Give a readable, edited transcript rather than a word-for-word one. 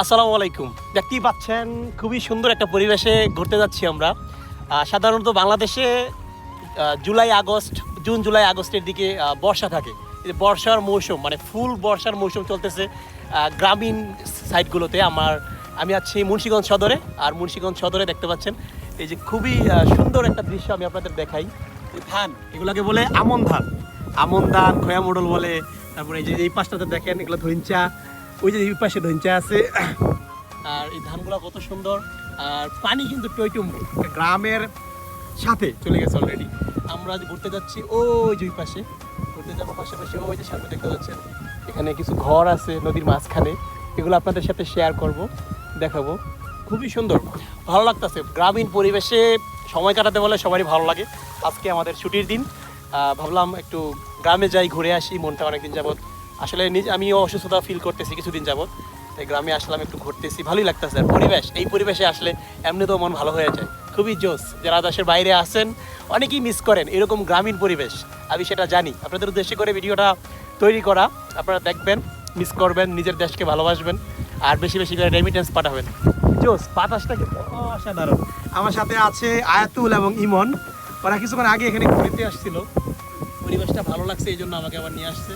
আসসালামু আলাইকুম। দেখতেই পাচ্ছেন খুবই সুন্দর একটা পরিবেশে ঘুরতে যাচ্ছি আমরা। সাধারণত বাংলাদেশে জুন জুলাই আগস্টের দিকে বর্ষা থাকে। এই যে বর্ষার মৌসুম মানে ফুল বর্ষার মৌসুম চলতেছে গ্রামীণ সাইডগুলোতে। আমি আছি মুন্সিগঞ্জ সদরে, আর মুন্সিগঞ্জ সদরে দেখতে পাচ্ছেন এই যে খুবই সুন্দর একটা দৃশ্য আমি আপনাদের দেখাই। ধান, এগুলোকে বলে আমন ধান খয়া মোডল বলে। তারপরে এই যে এই পাশটাতে দেখেন এগুলো ধইঞ্চা, ওই যে এই পাশে ধইঞ্চা আছে। আর এই ধানগুলো কত সুন্দর, আর পানি কিন্তু টইটুম্বুর গ্রামের সাথে চলে গেছে অলরেডি। আমরা ঘুরতে যাচ্ছি ওই যে ওই পাশে, ঘুরতে যাবো পাশাপাশি ওই যে সামনে দেখতে পাচ্ছেন এখানে কিছু ঘর আছে নদীর মাঝখানে, এগুলো আপনাদের সাথে শেয়ার করব, দেখাবো। খুবই সুন্দর, ভালো লাগতেছে। গ্রামীণ পরিবেশে সময় কাটাতে বলে সবারই ভালো লাগে। আজকে আমাদের ছুটির দিন, ভাবলাম একটু গ্রামে যাই, ঘুরে আসি। মনটা অনেকদিন যাবত আসলে আমিও অসুস্থতা ফিল করতেছি কিছুদিন যাবত, তাই গ্রামে আসলাম, একটু ঘুরতেছি, ভালোই লাগতেছে। আর এই পরিবেশে আসলে এমনিতেও মন ভালো হয়ে যায়, খুবই জোস। যারা দেশের বাইরে আছেন অনেকেই মিস করেন এরকম গ্রামীণ পরিবেশ, আমি সেটা জানি। আপনাদের উদ্দেশ্যে করে ভিডিওটা তৈরি করা, আপনারা দেখবেন, মিস করবেন, নিজের দেশকে ভালোবাসবেন, আর বেশি বেশি করে রেমিটেন্স পাঠাবেন। জোস, বাতাসটা কিন্তু অসাধারণ। আমার সাথে আছে আয়াতুল এবং ইমন, ওরা কিছুক্ষণ আগে এখানে ঘুরতে আসছিল, পরিবেশটা ভালো লাগছে এই জন্য আমাকে আবার নিয়ে আসছে।